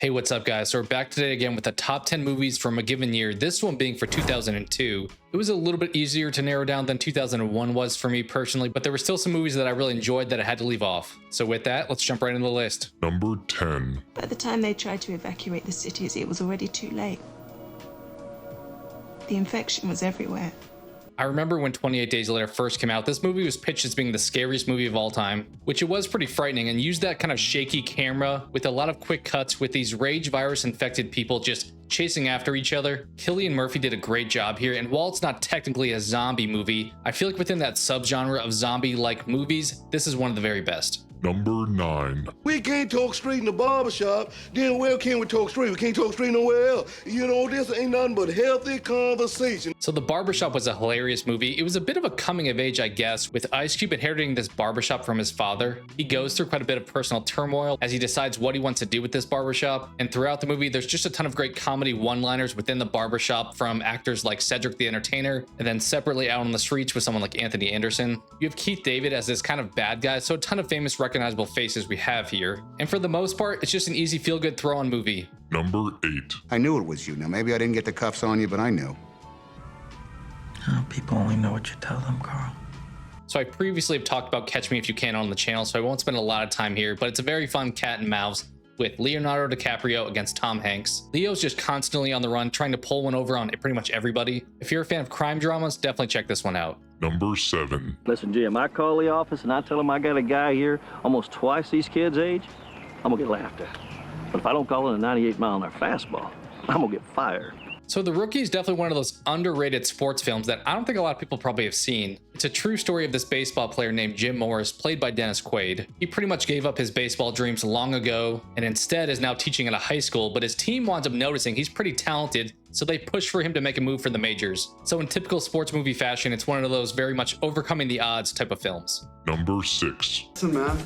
Hey, what's up, guys? So we're back today again with the top 10 movies from a given year, this one being for 2002. It was a little bit easier to narrow down than 2001 was for me personally, but there were still some movies that I really enjoyed that I had to leave off. So with that, let's jump right into the list. Number 10. By the time they tried to evacuate the cities, it was already too late. The infection was everywhere. I remember when 28 Days Later first came out, this movie was pitched as being the scariest movie of all time, which it was pretty frightening, and used that kind of shaky camera with a lot of quick cuts with these rage virus infected people just chasing after each other. Cillian Murphy did a great job here, and while it's not technically a zombie movie, I feel like within that subgenre of zombie-like movies, this is one of the very best. Number 9. We can't talk straight in the barbershop, then where can we talk straight? We can't talk straight nowhere else. You know, this ain't nothing but healthy conversation. So The Barbershop was a hilarious movie. It was a bit of a coming of age, I guess, with Ice Cube inheriting this barbershop from his father. He goes through quite a bit of personal turmoil as he decides what he wants to do with this barbershop. And throughout the movie, there's just a ton of great comedy one-liners within the barbershop from actors like Cedric the Entertainer, and then separately out on the streets with someone like Anthony Anderson. You have Keith David as this kind of bad guy, so a ton of famous recognizable faces we have here. And for the most part, it's just an easy feel-good throw-on movie. Number 8. I knew it was you. Now, maybe I didn't get the cuffs on you, but I knew. Oh, people only know what you tell them, Carl. So I previously have talked about Catch Me If You Can on the channel, so I won't spend a lot of time here, but it's a very fun cat and mouse with Leonardo DiCaprio against Tom Hanks. Leo's just constantly on the run, trying to pull one over on pretty much everybody. If you're a fan of crime dramas, definitely check this one out. Number 7. Listen, Jim, I call the office and I tell them I got a guy here almost twice these kids' age, I'm gonna get laughed at. But if I don't call it a 98-mile-an-hour fastball, I'm gonna get fired. So The Rookie is definitely one of those underrated sports films that I don't think a lot of people probably have seen. It's a true story of this baseball player named Jim Morris, played by Dennis Quaid. He pretty much gave up his baseball dreams long ago and instead is now teaching at a high school, but his team winds up noticing he's pretty talented, so they push for him to make a move for the majors. So in typical sports movie fashion, it's one of those very much overcoming the odds type of films. Number 6. Listen, man,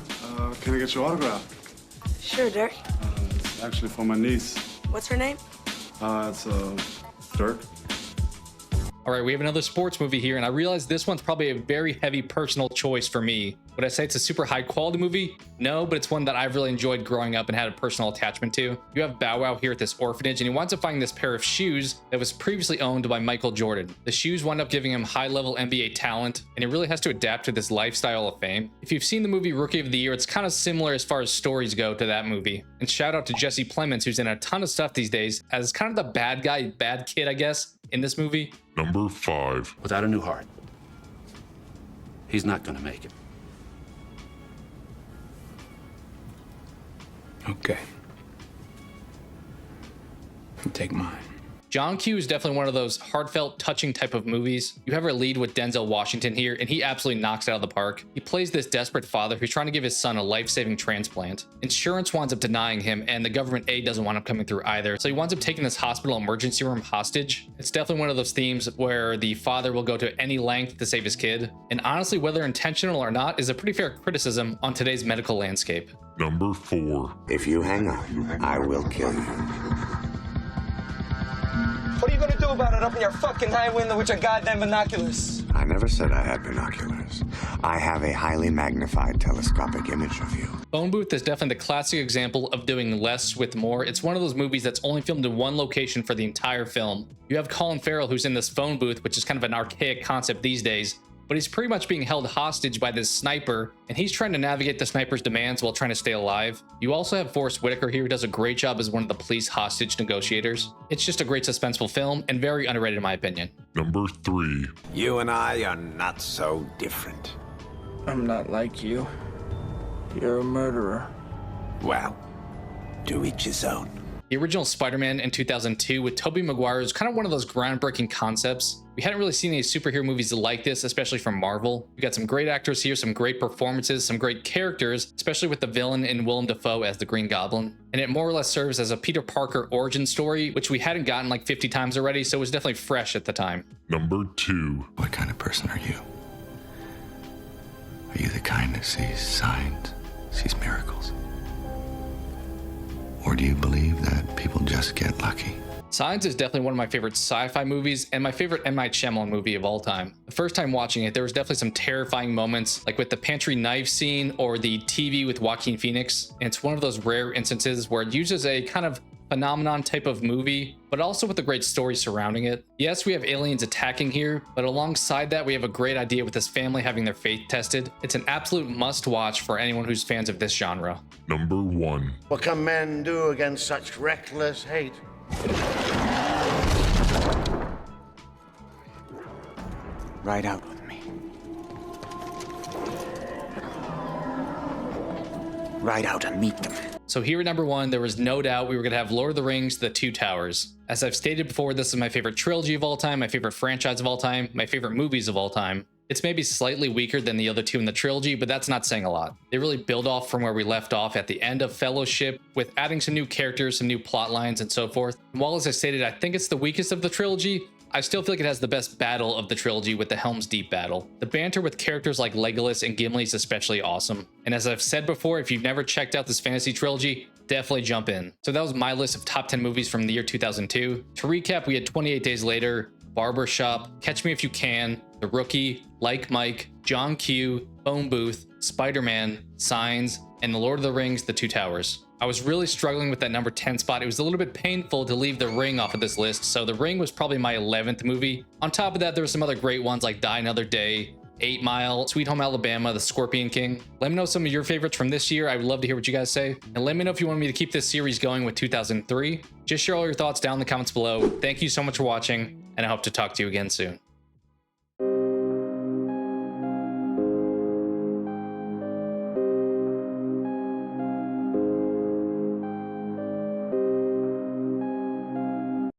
can I get your autograph? Sure, Dirk. It's actually for my niece. What's her name? It's Dirk. All right, we have another sports movie here, and I realize this one's probably a very heavy personal choice for me. Would I say it's a super high quality movie? No, but it's one that I've really enjoyed growing up and had a personal attachment to. You have Bow Wow here at this orphanage, and he winds up finding this pair of shoes that was previously owned by Michael Jordan. The shoes wind up giving him high-level NBA talent, and he really has to adapt to this lifestyle of fame. If you've seen the movie Rookie of the Year, it's kind of similar as far as stories go to that movie. And shout out to Jesse Plemons, who's in a ton of stuff these days, as kind of the bad guy, bad kid, I guess, in this movie. Number 5. Without a new heart, he's not gonna make it. Okay. Take mine. John Q is definitely one of those heartfelt, touching type of movies. You have our lead with Denzel Washington here, and he absolutely knocks it out of the park. He plays this desperate father who's trying to give his son a life-saving transplant. Insurance winds up denying him, and the government aid doesn't wind up coming through either. So he winds up taking this hospital emergency room hostage. It's definitely one of those themes where the father will go to any length to save his kid. And honestly, whether intentional or not, is a pretty fair criticism on today's medical landscape. Number 4. If you hang on, I will kill you. What are you gonna do about it up in your fucking high window with your goddamn binoculars? I never said I had binoculars. I have a highly magnified telescopic image of you. Phone Booth is definitely the classic example of doing less with more. It's one of those movies that's only filmed in one location for the entire film. You have Colin Farrell, who's in this phone booth, which is kind of an archaic concept these days, but he's pretty much being held hostage by this sniper, and he's trying to navigate the sniper's demands while trying to stay alive. You also have Forrest Whitaker here, who does a great job as one of the police hostage negotiators. It's just a great suspenseful film and very underrated in my opinion. Number 3. You and I are not so different. I'm not like you. You're a murderer. Well, to each his own. The original Spider-Man in 2002 with Tobey Maguire is kind of one of those groundbreaking concepts. We hadn't really seen any superhero movies like this, especially from Marvel. We got some great actors here, some great performances, some great characters, especially with the villain in Willem Dafoe as the Green Goblin. And it more or less serves as a Peter Parker origin story, which we hadn't gotten like 50 times already, so it was definitely fresh at the time. Number 2. What kind of person are you? Are you the kind that sees signs, sees miracles? Or do you believe that people just get lucky? Signs is definitely one of my favorite sci-fi movies and my favorite M. Night Shyamalan movie of all time. The first time watching it, there was definitely some terrifying moments, like with the pantry knife scene or the TV with Joaquin Phoenix. And it's one of those rare instances where it uses a kind of phenomenon type of movie, but also with a great story surrounding it. Yes, we have aliens attacking here, but alongside that, we have a great idea with this family having their faith tested. It's an absolute must watch for anyone who's fans of this genre. Number 1. What can men do against such reckless hate? Ride out with me. Ride out and meet them. So here at number 1, there was no doubt we were going to have Lord of the Rings, The Two Towers. As I've stated before, this is my favorite trilogy of all time, my favorite franchise of all time, my favorite movies of all time. It's maybe slightly weaker than the other two in the trilogy, but that's not saying a lot. They really build off from where we left off at the end of Fellowship, with adding some new characters, some new plot lines, and so forth. And while, as I stated, I think it's the weakest of the trilogy, I still feel like it has the best battle of the trilogy with the Helm's Deep battle. The banter with characters like Legolas and Gimli is especially awesome. And as I've said before, if you've never checked out this fantasy trilogy, definitely jump in. So that was my list of top 10 movies from the year 2002. To recap, we had 28 Days Later, Barbershop, Catch Me If You Can, The Rookie, Like Mike, John Q, Phone Booth, Spider-Man, Signs, and The Lord of the Rings, The Two Towers. I was really struggling with that number 10 spot. It was a little bit painful to leave The Ring off of this list, so The Ring was probably my 11th movie. On top of that, there were some other great ones like Die Another Day, 8 Mile, Sweet Home Alabama, The Scorpion King. Let me know some of your favorites from this year. I would love to hear what you guys say. And let me know if you want me to keep this series going with 2003. Just share all your thoughts down in the comments below. Thank you so much for watching, and I hope to talk to you again soon.